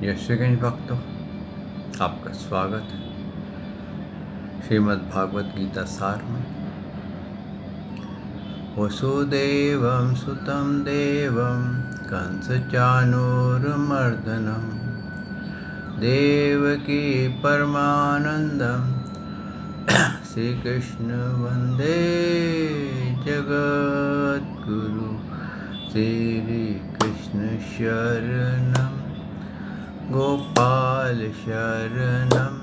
जय श्री गणेश भक्तों, आपका स्वागत है श्रीमद् भागवत गीता सार में। वसुदेवं सुतं देवं कंसचाणूरमर्दनं देवकी परमानंदं श्रीकृष्ण वंदे जगद्गुरु। श्रीकृष्ण शरणं गोपाल शरणं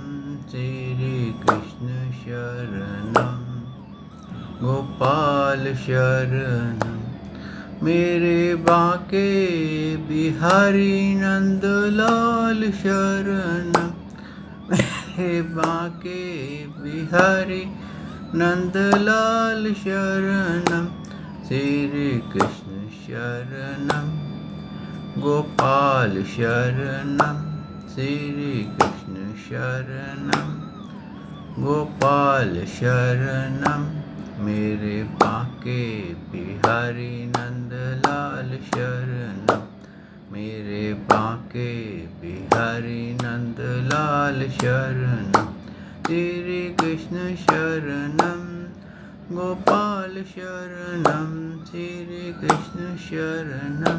श्रीकृष्ण शरणं गोपाल शरणं। मेरे बांके बिहारी नंदलाल शरणं, मेरे बांके बिहारी नंदलाल शरणं श्रीकृष्ण शरणं गोपाल शरणं श्रीकृष्ण शरणं गोपाल शरणं। मेरे बांके बिहारी नंदलाल शरणं, मेरे बांके बिहारी नंदलाल शरणं श्रीकृष्ण शरणं गोपाल शरणं श्रीकृष्ण शरणं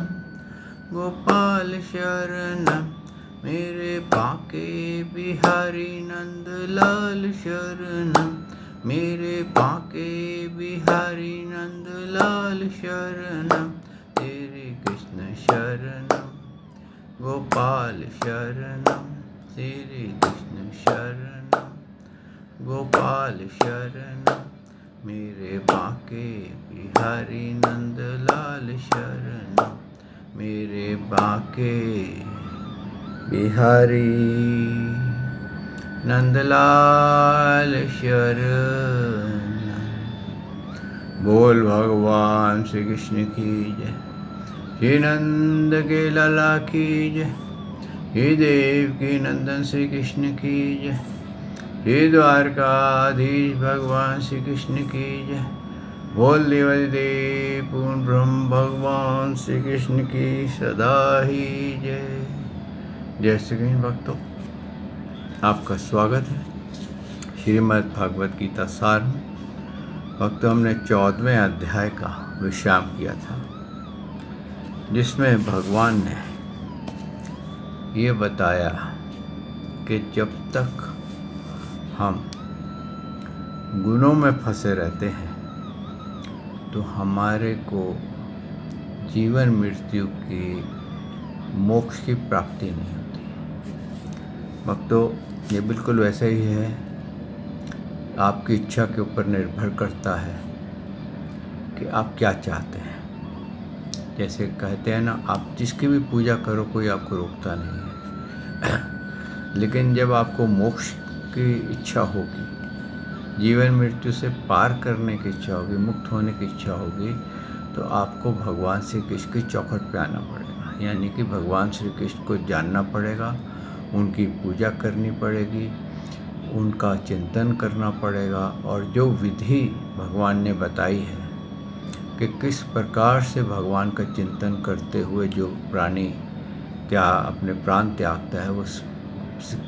गोपाल शरणं। मेरे बांके बिहारी नंदलाल शरणं, मेरे बांके बिहारी नंदलाल शरणं श्रीकृष्ण शरणं गोपाल शरणं श्रीकृष्ण शरणं गोपाल शरणं। मेरे बांके बिहारी नंदलाल शरणं, मेरे बांके बिहारी नंदलाल शरणं। बोल भगवान श्री कृष्ण की जय, श्री नंद के लाला की जय, श्री देव की नंदन श्री कृष्ण की जय, श्री द्वारकाधीश भगवान श्री कृष्ण की जय। बोल देवादिदेव पूर्ण ब्रह्म भगवान श्री कृष्ण की सदा ही जय। जय श्री कृष्ण भक्तों, आपका स्वागत है श्रीमद् भागवत गीता सार में। भक्तों, हमने 14वें अध्याय का विश्राम किया था, जिसमें भगवान ने ये बताया कि जब तक हम गुणों में फंसे रहते हैं तो हमारे को जीवन मृत्यु की मोक्ष की प्राप्ति नहीं होती। भक्तों, ये बिल्कुल वैसा ही है, आपकी इच्छा के ऊपर निर्भर करता है कि आप क्या चाहते हैं। जैसे कहते हैं ना, आप जिसकी भी पूजा करो कोई आपको रोकता नहीं है लेकिन जब आपको मोक्ष की इच्छा होगी, जीवन मृत्यु से पार करने की इच्छा होगी, मुक्त होने की इच्छा होगी, तो आपको भगवान श्री कृष्ण की चौखट पे आना पड़ेगा। यानी कि भगवान श्री कृष्ण को जानना पड़ेगा, उनकी पूजा करनी पड़ेगी, उनका चिंतन करना पड़ेगा। और जो विधि भगवान ने बताई है कि किस प्रकार से भगवान का चिंतन करते हुए जो प्राणी अपने प्राण त्यागता है, वो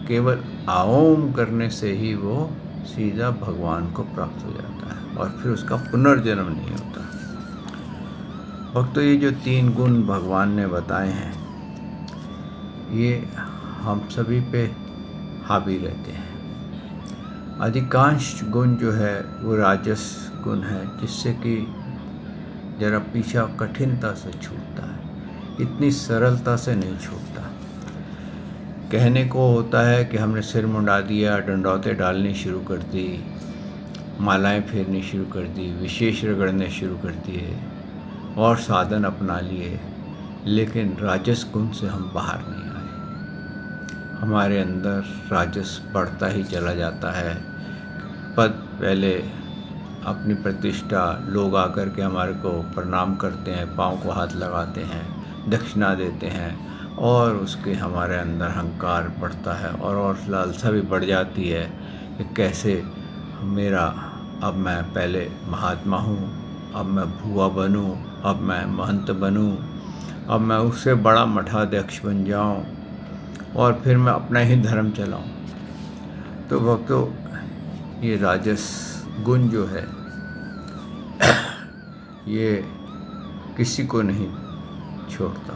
केवल ओम करने से ही वो सीधा भगवान को प्राप्त हो जाता है और फिर उसका पुनर्जन्म नहीं होता। भक्तों, ये जो 3 गुण भगवान ने बताए हैं, ये हम सभी पे हावी रहते हैं। अधिकांश गुण जो है वो राजस गुण है, जिससे कि जरा पीछा कठिनता से छूटता है, इतनी सरलता से नहीं छूटता। कहने को होता है कि हमने सिर मुंडा दिया, डंडौते डालनी शुरू कर दी, मालाएं फेरनी शुरू कर दी, विशेष रगड़ने शुरू कर दिए और साधन अपना लिए, लेकिन राजस गुण से हम बाहर नहीं आए। हमारे अंदर राजस बढ़ता ही चला जाता है। पद पहले, अपनी प्रतिष्ठा, लोग आकर के हमारे को प्रणाम करते हैं, पाँव को हाथ लगाते हैं, दक्षिणा देते हैं, और उसके हमारे अंदर अहंकार बढ़ता है और लालसा भी बढ़ जाती है कि कैसे मेरा, अब मैं पहले महात्मा हूँ, अब मैं भुआ बनूँ, अब मैं महंत बनूँ, अब मैं उससे बड़ा मठाध्यक्ष बन जाऊँ, और फिर मैं अपना ही धर्म चलाऊं। तो भक्तों, ये राजस गुण जो है ये किसी को नहीं छोड़ता,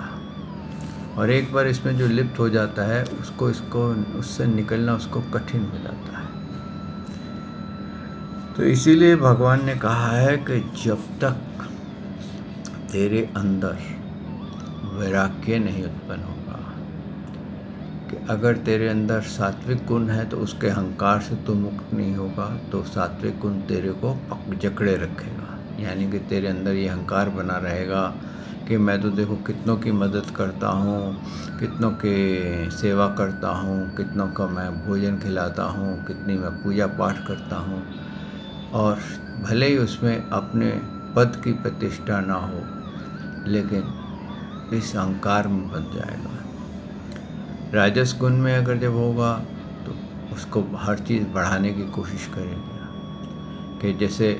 और एक बार इसमें जो लिप्त हो जाता है उससे निकलना उसको कठिन हो जाता है। तो इसीलिए भगवान ने कहा है कि जब तक तेरे अंदर वैराग्य नहीं उत्पन्न होगा, कि अगर तेरे अंदर सात्विक गुण है तो उसके अहंकार से तो मुक्त नहीं होगा, तो सात्विक गुण तेरे को जकड़े रखेगा। यानी कि तेरे अंदर ये अहंकार बना रहेगा कि मैं तो देखो कितनों की मदद करता हूँ, कितनों के सेवा करता हूँ, कितनों का मैं भोजन खिलाता हूँ, कितनी मैं पूजा पाठ करता हूँ, और भले ही उसमें अपने पद की प्रतिष्ठा ना हो, लेकिन इस अहंकार में बन जाएगा। राजस गुण में अगर जब होगा तो उसको हर चीज़ बढ़ाने की कोशिश करेगा, कि जैसे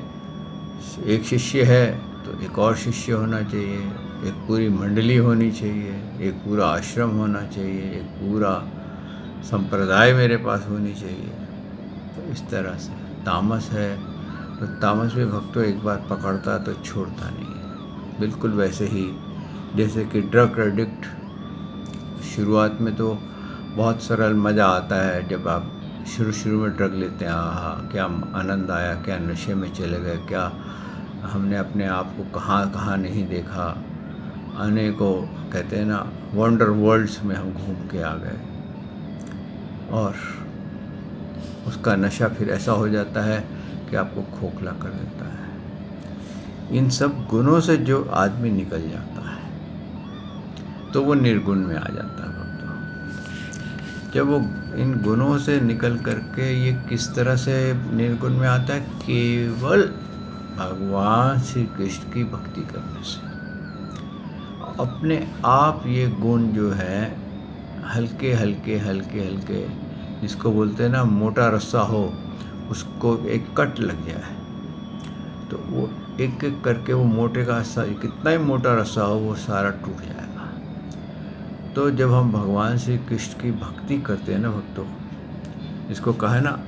एक शिष्य है तो एक और शिष्य होना चाहिए, एक पूरी मंडली होनी चाहिए, एक पूरा आश्रम होना चाहिए, एक पूरा संप्रदाय मेरे पास होनी चाहिए। तो इस तरह से तामस है, तो तामस भी भक्तों एक बार पकड़ता तो छोड़ता नहीं है। बिल्कुल वैसे ही जैसे कि ड्रग एडिक्ट, शुरुआत में तो बहुत सरल मज़ा आता है जब आप शुरू में ड्रग लेते हैं। आहा क्या आनंद आया, क्या नशे में चले गए, क्या हमने अपने आप को कहाँ कहाँ नहीं देखा, अनेकों कहते हैं ना वंडर वर्ल्ड्स में हम घूम के आ गए, और उसका नशा फिर ऐसा हो जाता है कि आपको खोखला कर देता है। इन सब गुणों से जो आदमी निकल जाता है तो वो निर्गुण में आ जाता है भक्तों। जब वो इन गुणों से निकल करके ये किस तरह से निर्गुण में आता है, केवल भगवान श्री कृष्ण की भक्ति करने से। अपने आप ये गुण जो है हल्के हल्के हल्के हल्के, जिसको बोलते हैं ना मोटा रस्सा हो उसको एक कट लग जाए तो वो एक एक करके वो मोटे का रस्सा, कितना ही मोटा रस्सा हो वो सारा टूट जाएगा। तो जब हम भगवान श्री कृष्ण की भक्ति करते हैं ना भक्तों, इसको कहा है ना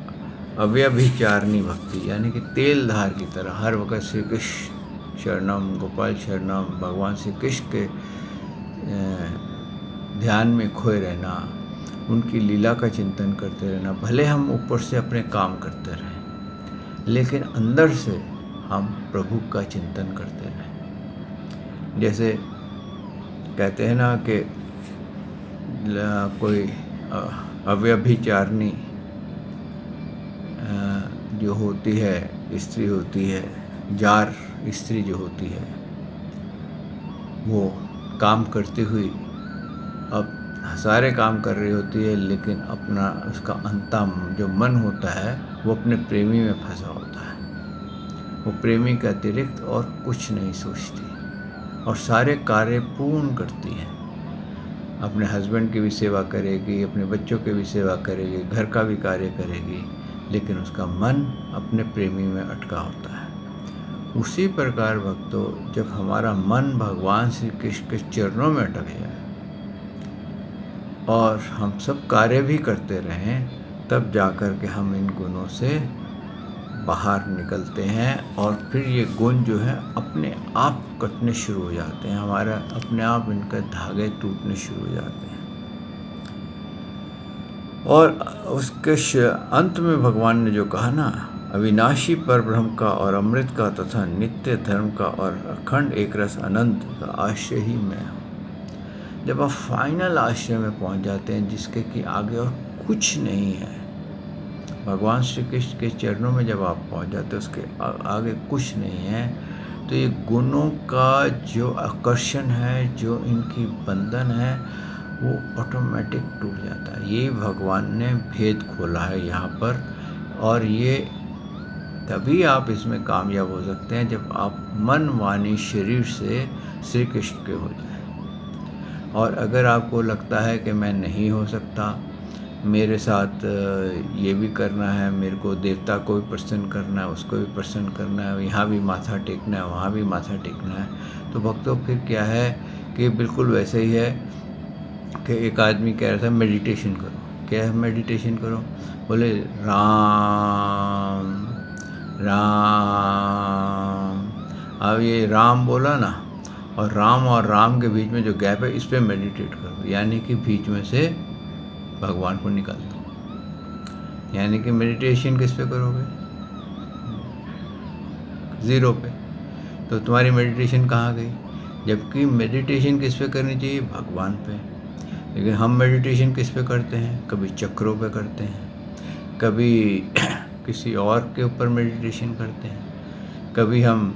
अव्यभिचारिणी भक्ति, यानी कि तेल धार की तरह हर वक्त श्री कृष्ण शरणम, गोपाल शरणम, भगवान श्री कृष्ण के ध्यान में खोए रहना, उनकी लीला का चिंतन करते रहना। भले हम ऊपर से अपने काम करते रहें, लेकिन अंदर से हम प्रभु का चिंतन करते रहें। जैसे कहते हैं ना कि कोई अव्यभिचारिणी जो होती है, स्त्री होती है, जार स्त्री जो होती है, वो काम करती हुई अब सारे काम कर रही होती है, लेकिन अपना उसका अंतम जो मन होता है वो अपने प्रेमी में फंसा होता है। वो प्रेमी के अतिरिक्त और कुछ नहीं सोचती, और सारे कार्य पूर्ण करती है। अपने हस्बैंड की भी सेवा करेगी, अपने बच्चों की भी सेवा करेगी, घर का भी कार्य करेगी, लेकिन उसका मन अपने प्रेमी में अटका होता है। उसी प्रकार भक्तों, जब हमारा मन भगवान श्री कृष्ण के चरणों में अटक जाए और हम सब कार्य भी करते रहें, तब जाकर के हम इन गुणों से बाहर निकलते हैं, और फिर ये गुण जो है अपने आप कटने शुरू हो जाते हैं, हमारा अपने आप इनके धागे टूटने शुरू हो जाते हैं। और उसके अंत में भगवान ने जो कहा ना, अविनाशी परब्रह्म का और अमृत का तथा नित्य धर्म का और अखंड एक रस अनंत का आश्रय ही मैं हूँ। जब आप फाइनल आश्रय में पहुँच जाते हैं, जिसके कि आगे और कुछ नहीं है, भगवान श्री कृष्ण के चरणों में जब आप पहुँच जाते हैं, उसके आगे कुछ नहीं है, तो ये गुणों का जो आकर्षण है, जो इनकी बंधन है, वो ऑटोमेटिक टूट जाता है। ये भगवान ने भेद खोला है यहाँ पर, और ये तभी आप इसमें कामयाब हो सकते हैं जब आप मन वाणी शरीर से श्री कृष्ण के हो जाए। और अगर आपको लगता है कि मैं नहीं हो सकता, मेरे साथ ये भी करना है, मेरे को देवता को भी प्रसन्न करना है, उसको भी प्रसन्न करना है, यहाँ भी माथा टेकना है, वहाँ भी माथा टेकना है, तो भक्तों फिर क्या है कि बिल्कुल वैसे ही है कि एक आदमी कह रहा था मेडिटेशन करो। क्या है मेडिटेशन करो? बोले राम राम। अब ये राम बोला ना, और राम के बीच में जो गैप है, इस पर मेडिटेट करो, यानी कि बीच में से भगवान को निकाल दो। यानी कि मेडिटेशन किस पे करोगे? ज़ीरो पे। तो तुम्हारी मेडिटेशन कहाँ गई? जबकि मेडिटेशन किस पे करनी चाहिए? भगवान पे। लेकिन हम मेडिटेशन किस पे करते हैं? कभी चक्रों पे करते हैं, कभी किसी और के ऊपर मेडिटेशन करते हैं, कभी हम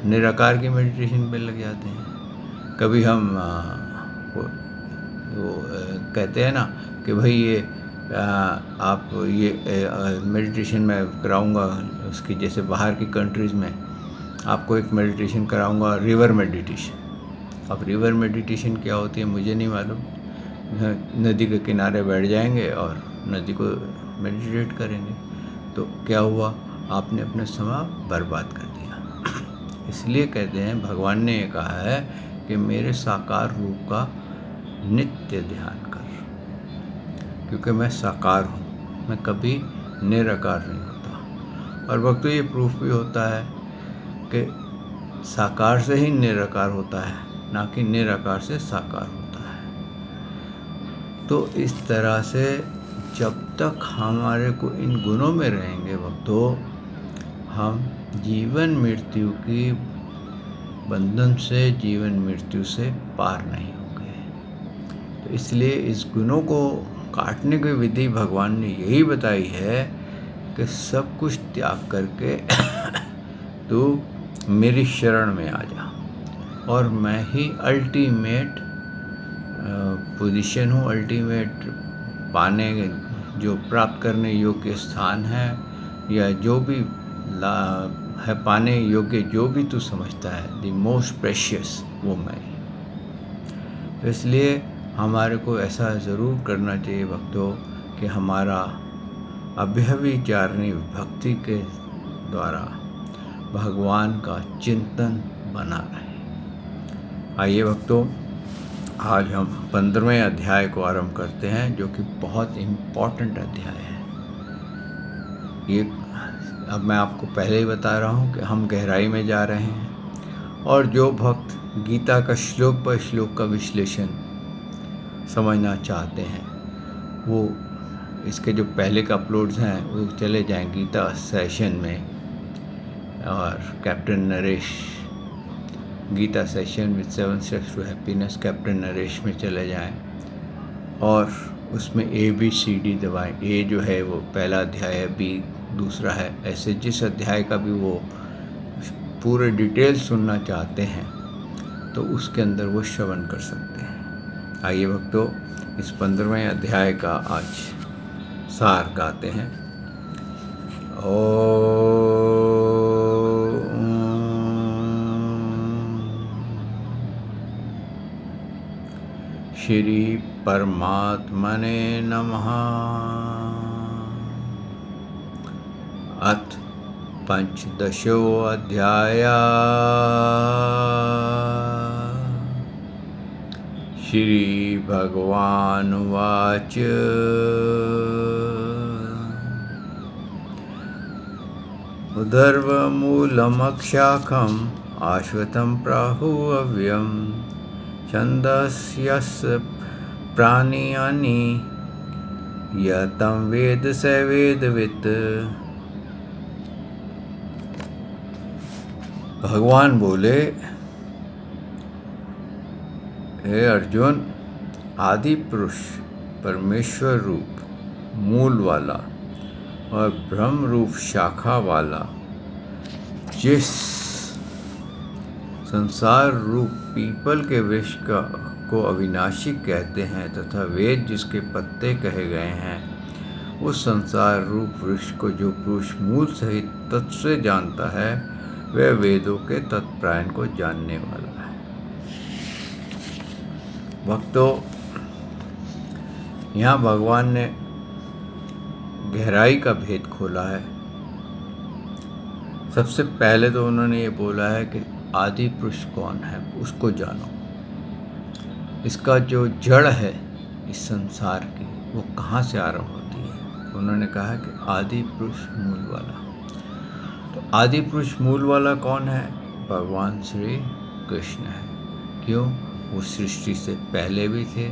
निराकार की मेडिटेशन पे लग जाते हैं, कभी हम वो कहते हैं ना कि भाई ये आप ये मेडिटेशन मैं कराऊंगा उसकी, जैसे बाहर की कंट्रीज़ में आपको एक मेडिटेशन कराऊंगा, रिवर मेडिटेशन। अब रिवर मेडिटेशन क्या होती है मुझे नहीं मालूम। नदी के किनारे बैठ जाएंगे और नदी को मेडिटेट करेंगे, तो क्या हुआ? आपने अपना समय बर्बाद कर दिया। इसलिए कहते हैं, भगवान ने ये कहा है कि मेरे साकार रूप का नित्य ध्यान कर, क्योंकि मैं साकार हूँ, मैं कभी निराकार नहीं होता। और वक्त ये प्रूफ भी होता है कि साकार से ही निराकार होता है, ना कि निराकार से साकार होता है। तो इस तरह से जब तक हमारे को इन गुणों में रहेंगे भक्तों, हम जीवन मृत्यु की बंधन से, जीवन मृत्यु से पार नहीं होंगे। तो इसलिए इस गुणों को काटने की विधि भगवान ने यही बताई है कि सब कुछ त्याग करके तू मेरी शरण में आ जा, और मैं ही अल्टीमेट पोजीशन हूँ, अल्टीमेट पाने जो प्राप्त करने योग्य स्थान है, या जो भी है पाने योग्य, जो भी तू समझता है द मोस्ट प्रेशियस, वो मैं ही। तो इसलिए हमारे को ऐसा ज़रूर करना चाहिए भक्तों कि हमारा अभ्यभिचारिणी भक्ति के द्वारा भगवान का चिंतन बना रहे। आइए भक्तों, आज हम 15वें अध्याय को आरंभ करते हैं, जो कि बहुत इम्पॉर्टेंट अध्याय है। ये अब मैं आपको पहले ही बता रहा हूँ कि हम गहराई में जा रहे हैं, और जो भक्त गीता का श्लोक पर श्लोक का विश्लेषण समझना चाहते हैं, वो इसके जो पहले के अपलोड्स हैं वो चले जाएं गीता सेशन में, और captain Naresh Gita session with 7 steps to happiness, captain Naresh में चले जाएं, और उसमें ABCD दबाएं। A जो है वो पहला अध्याय है, B दूसरा है। ऐसे जिस अध्याय का भी वो पूरे डिटेल सुनना चाहते हैं तो उसके अंदर वो श्रवण कर सकते हैं। आइए भक्तों, इस 15वें अध्याय का आज सार गाते हैं। श्री परमात्मने नमः। अथ 15 अध्याय। श्री भगवानुवाच। उदर्वमूलमक्षाखम् आश्वतं प्राहुरव्ययम् छन्दस्यस्य प्राणियानि यतं वेद स वेदवित्। भगवान बोले, हे अर्जुन, आदि पुरुष परमेश्वर रूप मूल वाला और ब्रह्म रूप शाखा वाला, जिस संसार रूप पीपल के वृक्ष को अविनाशी कहते हैं तथा वेद जिसके पत्ते कहे गए हैं, उस संसार रूप वृक्ष को जो पुरुष मूल सहित तत्व से जानता है, वह वेदों के तत्प्रायण को जानने वाला है। भक्तों, यहाँ भगवान ने गहराई का भेद खोला है। सबसे पहले तो उन्होंने ये बोला है कि आदि पुरुष कौन है, उसको जानो। इसका जो जड़ है इस संसार की वो कहाँ से आरंभ होती है। उन्होंने कहा कि आदि पुरुष मूल वाला। तो आदि पुरुष मूल वाला कौन है? भगवान श्री कृष्ण है। क्यों? वो सृष्टि से पहले भी थे,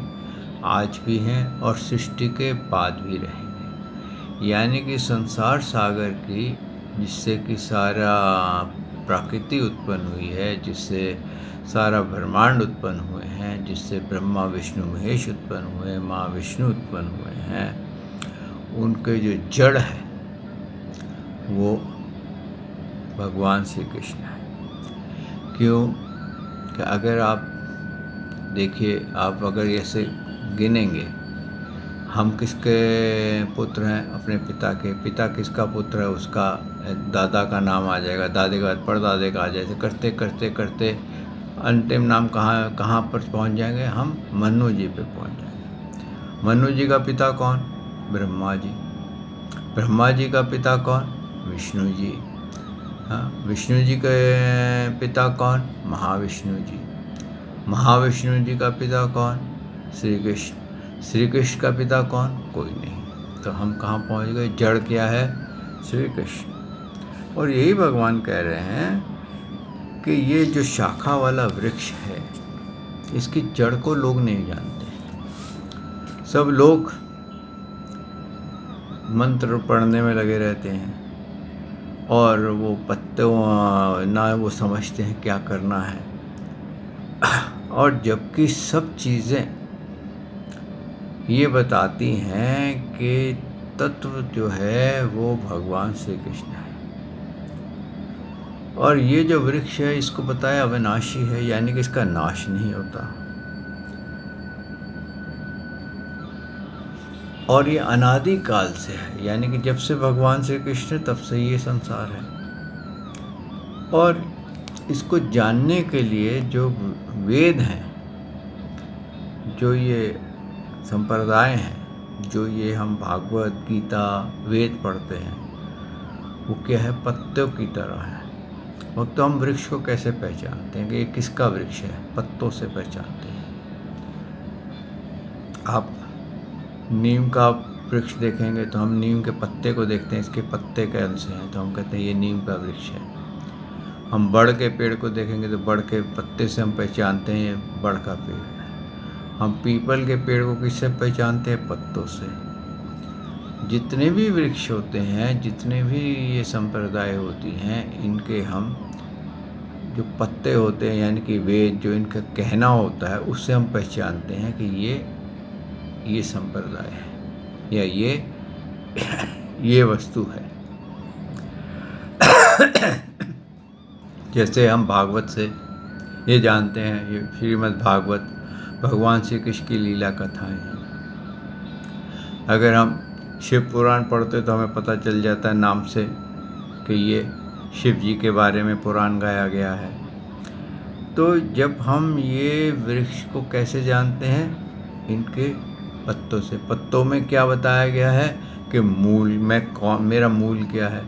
आज भी हैं और सृष्टि के बाद भी रहेंगे। यानी कि संसार सागर की, जिससे कि सारा प्रकृति उत्पन्न हुई है, जिससे सारा ब्रह्मांड उत्पन्न हुए हैं, जिससे ब्रह्मा विष्णु महेश उत्पन्न हुए, माँ विष्णु उत्पन्न हुए हैं, उनके जो जड़ है वो भगवान श्री कृष्ण है। क्यों? कि अगर आप देखिए, आप अगर ऐसे गिनेंगे, हम किसके पुत्र हैं? अपने पिता के। पिता किसका पुत्र है? उसका दादा का नाम आ जाएगा, दादे के बाद परदादे का आ जाएगा। करते करते करते अंतिम नाम कहाँ पर पहुंच जाएंगे? हम मनु जी पे पहुंच जाएंगे। मनु जी का पिता कौन? ब्रह्मा जी। ब्रह्मा जी का पिता कौन? विष्णु जी। हाँ, विष्णु जी के पिता कौन? महाविष्णु जी। महाविष्णु जी का पिता कौन? श्री कृष्ण। श्री कृष्ण का पिता कौन? कोई नहीं। तो हम कहाँ पहुँच गए? जड़ क्या है? श्री कृष्ण। और यही भगवान कह रहे हैं कि ये जो शाखा वाला वृक्ष है, इसकी जड़ को लोग नहीं जानते। सब लोग मंत्र पढ़ने में लगे रहते हैं और वो पत्तों ना वो समझते हैं क्या करना है। और जबकि सब चीज़ें ये बताती हैं कि तत्व जो है वो भगवान श्री कृष्ण है। और ये जो वृक्ष है, इसको बताया अविनाशी है, यानी कि इसका नाश नहीं होता। और ये अनादि काल से है, यानी कि जब से भगवान श्री कृष्ण तब से ये संसार है। और इसको जानने के लिए जो वेद हैं, जो ये संप्रदाय हैं, जो ये हम भागवत गीता वेद पढ़ते हैं, वो क्या है? पत्तों की तरह है। और तो हम वृक्ष को कैसे पहचानते हैं कि ये किसका वृक्ष है? पत्तों से पहचानते हैं। आप नीम का वृक्ष देखेंगे तो हम नीम के पत्ते को देखते हैं, इसके पत्ते के अंश हैं, तो हम कहते हैं ये नीम का वृक्ष है। हम बड़ के पेड़ को देखेंगे तो बड़ के पत्ते से हम पहचानते हैं ये बड़ का पेड़ है। हम पीपल के पेड़ को किससे पहचानते हैं? पत्तों से। जितने भी वृक्ष होते हैं, जितने भी ये संप्रदाय होती हैं, इनके हम जो पत्ते होते हैं, यानी कि वेद जो इनका कहना होता है, उससे हम पहचानते हैं कि ये संप्रदाय है या ये वस्तु है। जैसे हम भागवत से ये जानते हैं, ये श्रीमद् भागवत भगवान श्री कृष्ण की लीला कथाएं हैं। अगर हम शिव पुराण पढ़ते तो हमें पता चल जाता है नाम से कि ये शिव जी के बारे में पुराण गाया गया है। तो जब हम ये वृक्ष को कैसे जानते हैं? इनके पत्तों से। पत्तों में क्या बताया गया है कि मूल मेरा मूल क्या है?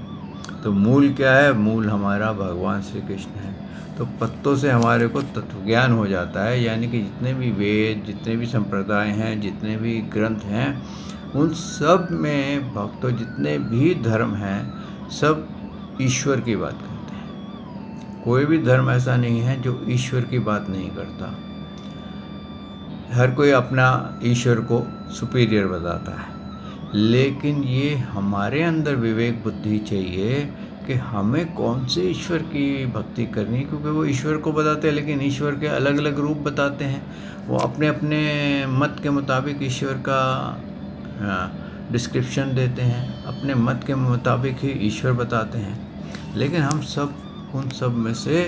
तो मूल क्या है? मूल हमारा भगवान श्री कृष्ण है। तो पत्तों से हमारे को तत्व ज्ञान हो जाता है, यानी कि जितने भी वेद, जितने भी संप्रदाय हैं, जितने भी ग्रंथ हैं, उन सब में भक्तों, जितने भी धर्म हैं, सब ईश्वर की बात करते हैं। कोई भी धर्म ऐसा नहीं है जो ईश्वर की बात नहीं करता। हर कोई अपना ईश्वर को सुपीरियर बताता है, लेकिन ये हमारे अंदर विवेक बुद्धि चाहिए कि हमें कौन से ईश्वर की भक्ति करनी है। क्योंकि वो ईश्वर को बताते हैं, लेकिन ईश्वर के अलग अलग रूप बताते हैं। वो अपने अपने मत के मुताबिक ईश्वर का डिस्क्रिप्शन देते हैं, अपने मत के मुताबिक ही ईश्वर बताते हैं। लेकिन हम सब उन सब में से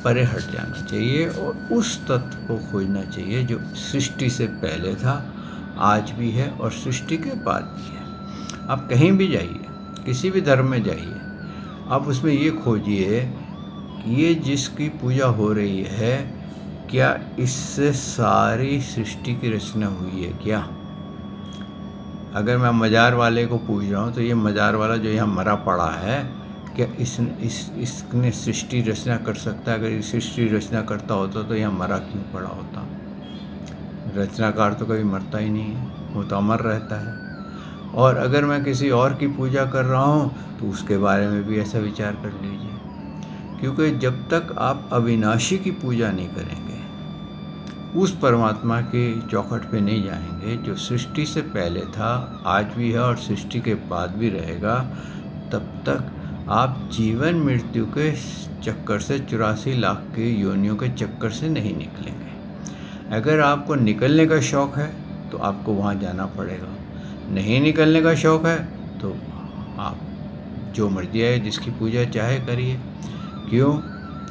परे हट जाना चाहिए और उस तत्व को खोजना चाहिए जो सृष्टि से पहले था, आज भी है और सृष्टि के बाद भी है। आप कहीं भी जाइए, किसी भी धर्म में जाइए, आप उसमें ये खोजिए कि ये जिसकी पूजा हो रही है, क्या इससे सारी सृष्टि की रचना हुई है क्या? अगर मैं मज़ार वाले को पूछ रहा हूँ तो ये मज़ार वाला जो यहाँ मरा पड़ा है, क्या इसने सृष्टि रचना कर सकता है? अगर ये सृष्टि रचना करता होता तो यहाँ मरा क्यों पड़ा होता? रचनाकार तो कभी मरता ही नहीं है, वो तो अमर रहता है। और अगर मैं किसी और की पूजा कर रहा हूँ तो उसके बारे में भी ऐसा विचार कर लीजिए, क्योंकि जब तक आप अविनाशी की पूजा नहीं करेंगे, उस परमात्मा के चौखट पे नहीं जाएंगे जो सृष्टि से पहले था, आज भी है और सृष्टि के बाद भी रहेगा, तब तक आप जीवन मृत्यु के चक्कर से 84 लाख के योनियों के चक्कर से नहीं निकलेंगे। अगर आपको निकलने का शौक़ है तो आपको वहाँ जाना पड़ेगा, नहीं निकलने का शौक़ है तो आप जो मर्जी है, जिसकी पूजा चाहे करिए। क्यों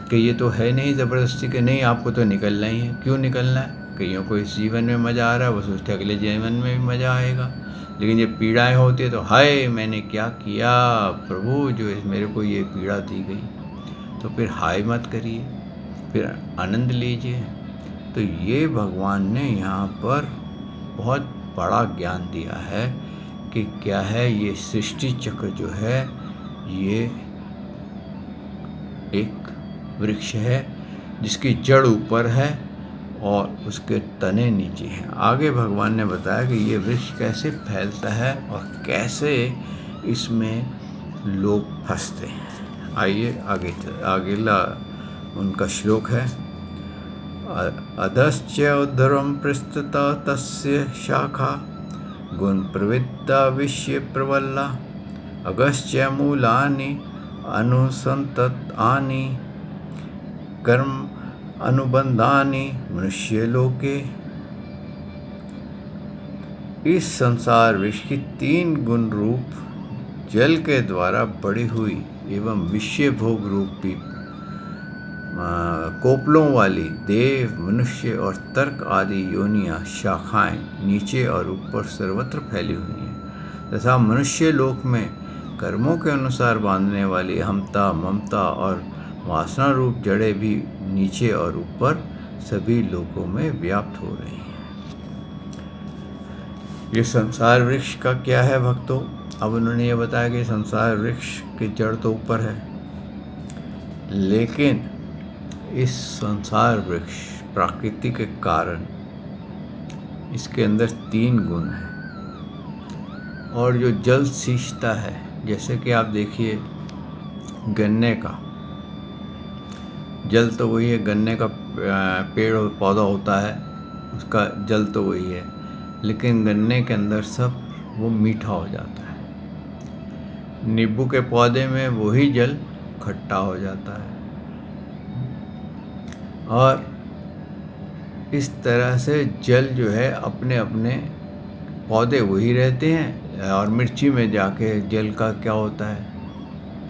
कि ये तो है नहीं ज़बरदस्ती कि नहीं आपको तो निकलना ही है। क्यों निकलना है? कईयों को इस जीवन में मज़ा आ रहा है, वो सोचते हैं अगले जीवन में भी मज़ा आएगा। लेकिन जब पीड़ाएँ होती है तो हाय मैंने क्या किया प्रभु, जो मेरे को ये पीड़ा दी गई। तो फिर हाय मत करिए, फिर आनंद लीजिए। तो ये भगवान ने यहाँ पर बहुत बड़ा ज्ञान दिया है कि क्या है, ये सृष्टि चक्र जो है ये एक वृक्ष है जिसकी जड़ ऊपर है और उसके तने नीचे हैं। आगे भगवान ने बताया कि ये वृक्ष कैसे फैलता है और कैसे इसमें लोग फंसते हैं। आइए अगला उनका श्लोक है, अधश्च उद्धरम पृष्ठत तस्य शाखा गुण प्रवृत्ता विश्य प्रवल्ला अगश्च मूलानि अनुसंततानि कर्म अनुबंधानि मनुष्य लोके। इस संसार वृक्ष की 3 गुण रूप जल के द्वारा बढ़ी हुई एवं विषय भोग रूपी कोपलों वाली देव, मनुष्य और तर्क आदि योनियां शाखाएं नीचे और ऊपर सर्वत्र फैली हुई हैं, तथा मनुष्य लोक में कर्मों के अनुसार बांधने वाली अहमता, ममता और वासना रूप जड़ें भी नीचे और ऊपर सभी लोकों में व्याप्त हो रही हैं। ये संसार वृक्ष का क्या है भक्तों? अब उन्होंने ये बताया कि संसार वृक्ष की जड़ तो ऊपर है, लेकिन इस संसार वृक्ष प्रकृति के कारण इसके अंदर 3 गुण हैं। और जो जल सींचता है, जैसे कि आप देखिए गन्ने का जल तो वही है, गन्ने का पेड़ और पौधा होता है, उसका जल तो वही है, लेकिन गन्ने के अंदर सब वो मीठा हो जाता है। नींबू के पौधे में वही जल खट्टा हो जाता है। और इस तरह से जल जो है अपने अपने पौधे वही रहते हैं, और मिर्ची में जाके जल का क्या होता है,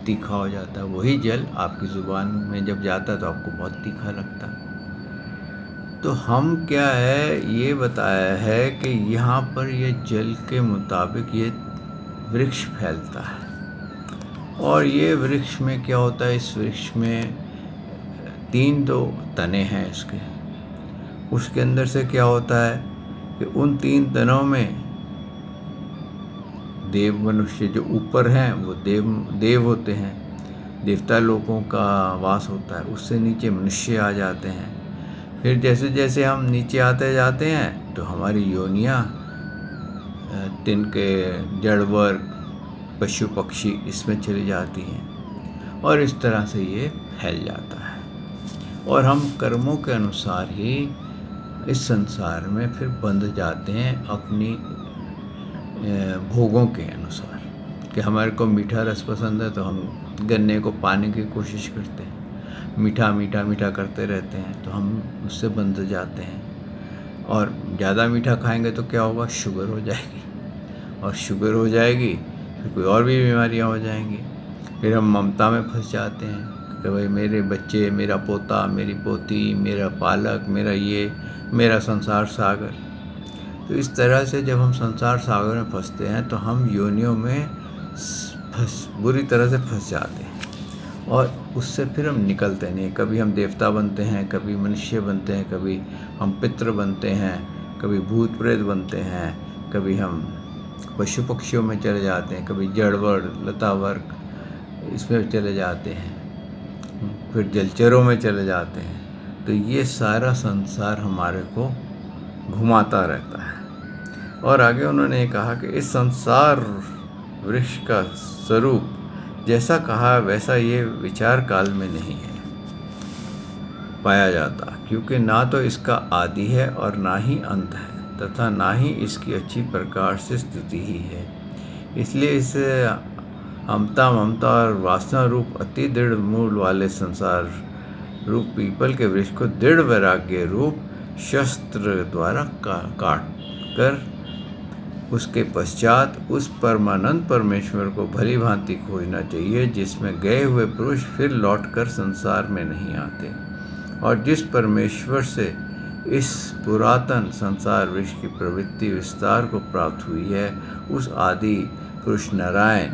तीखा हो जाता है। वही जल आपकी ज़ुबान में जब जाता है तो आपको बहुत तीखा लगता है। तो हम क्या है ये बताया है कि यहाँ पर ये जल के मुताबिक ये वृक्ष फैलता है। और ये वृक्ष में क्या होता है, इस वृक्ष में 3 तो तने हैं इसके। उसके अंदर से क्या होता है कि उन 3 तनों में देव मनुष्य जो ऊपर हैं वो देव होते हैं, देवता लोगों का वास होता है। उससे नीचे मनुष्य आ जाते हैं। फिर जैसे जैसे हम नीचे आते जाते हैं तो हमारी योनियाँ, तिनके, जड़ वर्ग, पशु पक्षी इसमें चली जाती हैं, और इस तरह से ये फैल जाता है। और हम कर्मों के अनुसार ही इस संसार में फिर बंध जाते हैं, अपनी भोगों के अनुसार। कि हमारे को मीठा रस पसंद है तो हम गन्ने को पाने की कोशिश करते हैं, मीठा मीठा मीठा करते रहते हैं, तो हम उससे बंध जाते हैं। और ज़्यादा मीठा खाएंगे तो क्या होगा, शुगर हो जाएगी, और शुगर हो जाएगी फिर कोई और भी बीमारियां हो जाएंगी। फिर हम ममता में फंस जाते हैं कि भाई मेरे बच्चे, मेरा पोता, मेरी पोती, मेरा पालक, मेरा ये, मेरा संसार सागर। तो इस तरह से जब हम संसार सागर में फंसते हैं तो हम योनियों में बुरी तरह से फंस जाते हैं, और उससे फिर हम निकलते नहीं। कभी हम देवता बनते हैं, कभी मनुष्य बनते हैं, कभी हम पितृ बनते हैं, कभी भूत प्रेत बनते हैं, कभी हम पशु पक्षियों में चले जाते हैं, कभी जड़ वर्ग, लता वर्ग इसमें चले जाते हैं, फिर जलचरों में चले जाते हैं। तो ये सारा संसार हमारे को घुमाता रहता है। और आगे उन्होंने कहा कि इस संसार वृक्ष का स्वरूप जैसा कहा वैसा ये विचार काल में नहीं है पाया जाता, क्योंकि ना तो इसका आदि है और ना ही अंत है, तथा ना ही इसकी अच्छी प्रकार से स्थिति ही है। इसलिए इसे अमता ममता और वासना रूप अति दृढ़ मूल वाले संसार रूप पीपल के वृक्ष को दृढ़ वैराग्य रूप शस्त्र द्वारा काट कर उसके पश्चात उस परमानंद परमेश्वर को भली भांति खोजना चाहिए, जिसमें गए हुए पुरुष फिर लौटकर संसार में नहीं आते, और जिस परमेश्वर से इस पुरातन संसार वृक्ष की प्रवृत्ति विस्तार को प्राप्त हुई है, उस आदि पुरुष नारायण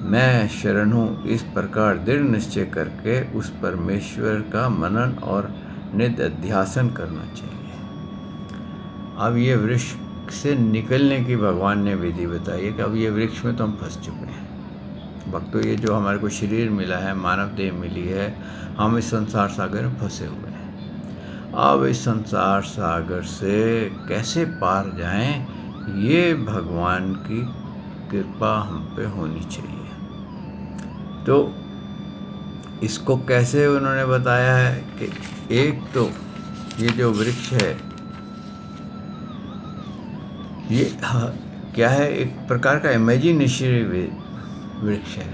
मैं शरण हूँ, इस प्रकार दृढ़ निश्चय करके उस परमेश्वर का मनन और नित्य अध्यासन करना चाहिए। अब ये वृक्ष से निकलने की भगवान ने विधि बताई है कि अब ये वृक्ष में तो हम फंस चुके हैं। भक्तों, ये जो हमारे को शरीर मिला है, मानव देह मिली है, हम इस संसार सागर में फंसे हुए हैं। अब इस संसार सागर से कैसे पार जाएं, ये भगवान की कृपा हम पे होनी चाहिए। तो इसको कैसे उन्होंने बताया है कि एक तो ये जो वृक्ष है ये क्या है, एक प्रकार का इमेजिनेशनरी वृक्ष है।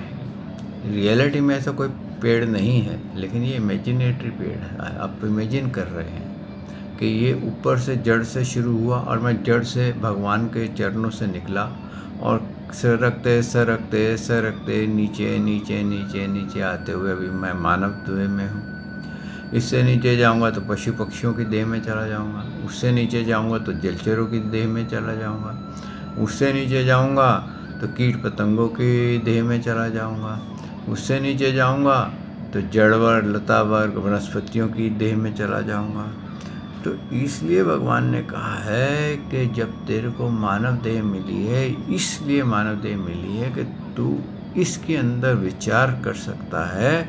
रियलिटी में ऐसा कोई पेड़ नहीं है, लेकिन ये इमेजिनेटरी पेड़ है। आप इमेजिन कर रहे हैं कि ये ऊपर से जड़ से शुरू हुआ और मैं जड़ से भगवान के चरणों से निकला और सरकते सरकते सरकते नीचे नीचे नीचे नीचे आते हुए अभी मैं मानव देह में हूँ। इससे नीचे जाऊंगा तो पशु पक्षियों की देह में चला जाऊंगा, उससे नीचे जाऊंगा तो जलचरों की देह में चला जाऊंगा, उससे नीचे जाऊंगा तो कीट पतंगों की देह में चला जाऊंगा, उससे नीचे जाऊंगा तो जड़वर लतावर वनस्पतियों की देह में चला जाऊंगा। तो इसलिए भगवान ने कहा है कि जब तेरे को मानव देह मिली है, इसलिए मानव देह मिली है कि तू इसके अंदर विचार कर सकता है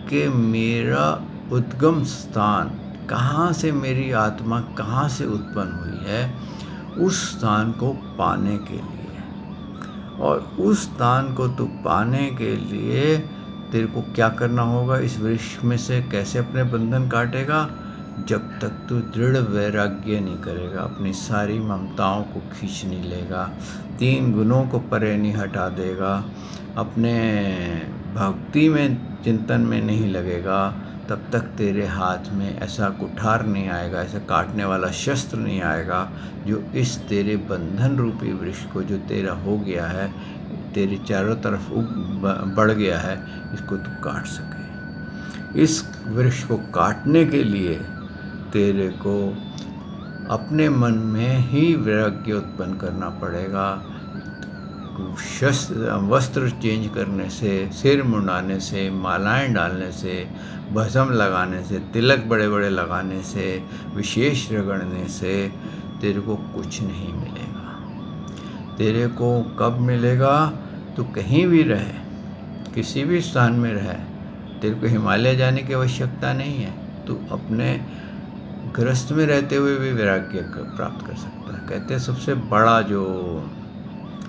कि मेरा उद्गम स्थान कहाँ से, मेरी आत्मा कहाँ से उत्पन्न हुई है, उस स्थान को पाने के लिए। और उस स्थान को तू पाने के लिए तेरे को क्या करना होगा, इस वृक्ष में से कैसे अपने बंधन काटेगा, जब तक तू दृढ़ वैराग्य नहीं करेगा, अपनी सारी ममताओं को खींच नहीं लेगा, 3 गुणों को परे नहीं हटा देगा, अपने भक्ति में चिंतन में नहीं लगेगा, तब तक तेरे हाथ में ऐसा कुठार नहीं आएगा, ऐसा काटने वाला शस्त्र नहीं आएगा जो इस तेरे बंधन रूपी वृक्ष को जो तेरा हो गया है, तेरे चारों तरफ बढ़ गया है, इसको तू काट सके। इस वृक्ष को काटने के लिए तेरे को अपने मन में ही वैराग्य उत्पन्न करना पड़ेगा। वस्त्र चेंज करने से, सिर मुंडाने से, मालाएं डालने से, भस्म लगाने से, तिलक बड़े बड़े लगाने से, विशेष रगड़ने से तेरे को कुछ नहीं मिलेगा। तेरे को कब मिलेगा, तो कहीं भी रहे, किसी भी स्थान में रहे, तेरे को हिमालय जाने की आवश्यकता नहीं है। तू अपने गृहस्थ में रहते हुए भी वैराग्य प्राप्त कर सकता है। कहते हैं सबसे बड़ा जो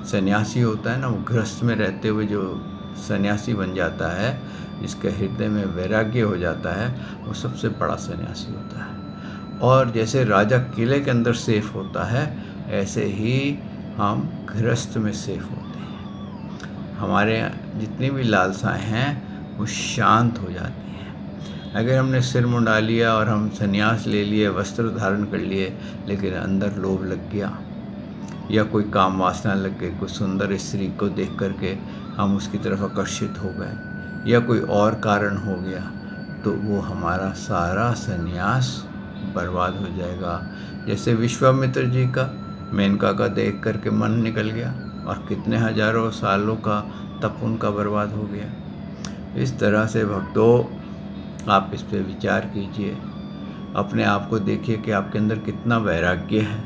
सन्यासी होता है ना, वो गृहस्थ में रहते हुए जो सन्यासी बन जाता है, जिसके हृदय में वैराग्य हो जाता है, वो सबसे बड़ा सन्यासी होता है। और जैसे राजा किले के अंदर सेफ होता है, ऐसे ही हम गृहस्थ में सेफ होते हैं। हमारे जितनी भी लालसाएं हैं वो शांत हो जाती हैं। अगर हमने सिर मुंडा लिया और हम संन्यास ले लिए, वस्त्र धारण कर लिए, लेकिन अंदर लोभ लग गया या कोई काम वासना लग गई, कोई सुंदर स्त्री को देख करके हम उसकी तरफ आकर्षित हो गए, या कोई और कारण हो गया, तो वो हमारा सारा संन्यास बर्बाद हो जाएगा। जैसे विश्वामित्र जी का मेनका का देख करके मन निकल गया और कितने हजारों सालों का तप उनका बर्बाद हो गया। इस तरह से भक्तों, आप इस पर विचार कीजिए, अपने आप को देखिए कि आपके अंदर कितना वैराग्य है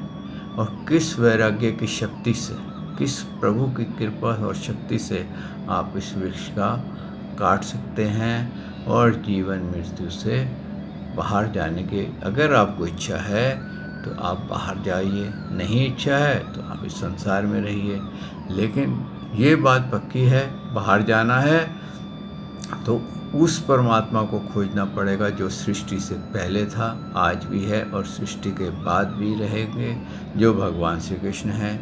और किस वैराग्य की शक्ति से, किस प्रभु की कृपा और शक्ति से आप इस वृक्ष का काट सकते हैं और जीवन मृत्यु से बाहर जाने की अगर आपको इच्छा है तो आप बाहर जाइए, नहीं इच्छा है तो आप इस संसार में रहिए। लेकिन ये बात पक्की है, बाहर जाना है तो उस परमात्मा को खोजना पड़ेगा जो सृष्टि से पहले था, आज भी है और सृष्टि के बाद भी रहेंगे, जो भगवान श्री कृष्ण हैं।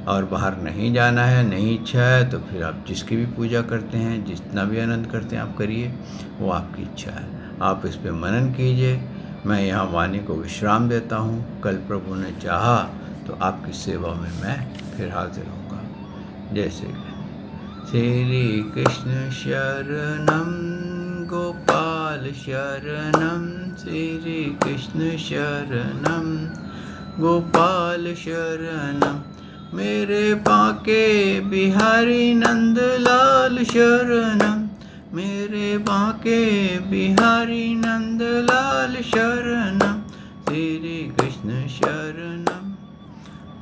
और बाहर नहीं जाना है, नहीं इच्छा है तो फिर आप जिसकी भी पूजा करते हैं, जितना भी आनंद करते हैं आप करिए, वो आपकी इच्छा है। आप इस पे मनन कीजिए। मैं यहाँ वाणी को विश्राम देता हूँ। कल प्रभु ने चाहा तो आपकी सेवा में मैं फिर हाजिर होऊंगा। जय श्री कृष्ण। श्री कृष्ण शरणम गोपाल शरणम, श्री कृष्ण शरणम गोपाल शरणम, मेरे बांके बिहारी नंदलाल शरणम, मेरे बांके बिहारी नंदलाल शरणम, श्री कृष्ण शरणम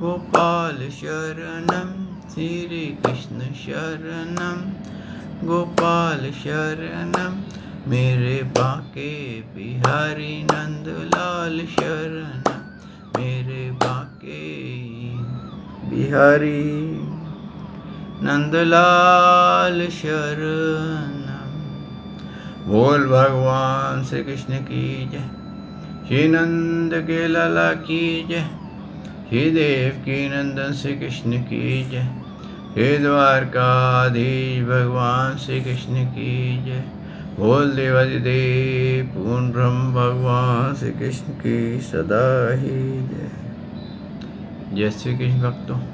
गोपाल शरणम, श्री कृष्ण शरणम गोपाल शरणम, मेरे बांके बिहारी नंदलाल शरणम, मेरे बांके बिहारी नंदलाल शरणम। बोल भगवान श्री कृष्ण की जय। श्री नंद के लाला की जय। श्री देवकी नंदन श्री कृष्ण की जय। हे द्वारकाधीश भगवान श्री कृष्ण की जय। बोल देवादिदेव पूर्ण ब्रह्म भगवान श्री कृष्ण की सदा ही जय। जय श्री कृष्ण भक्तों।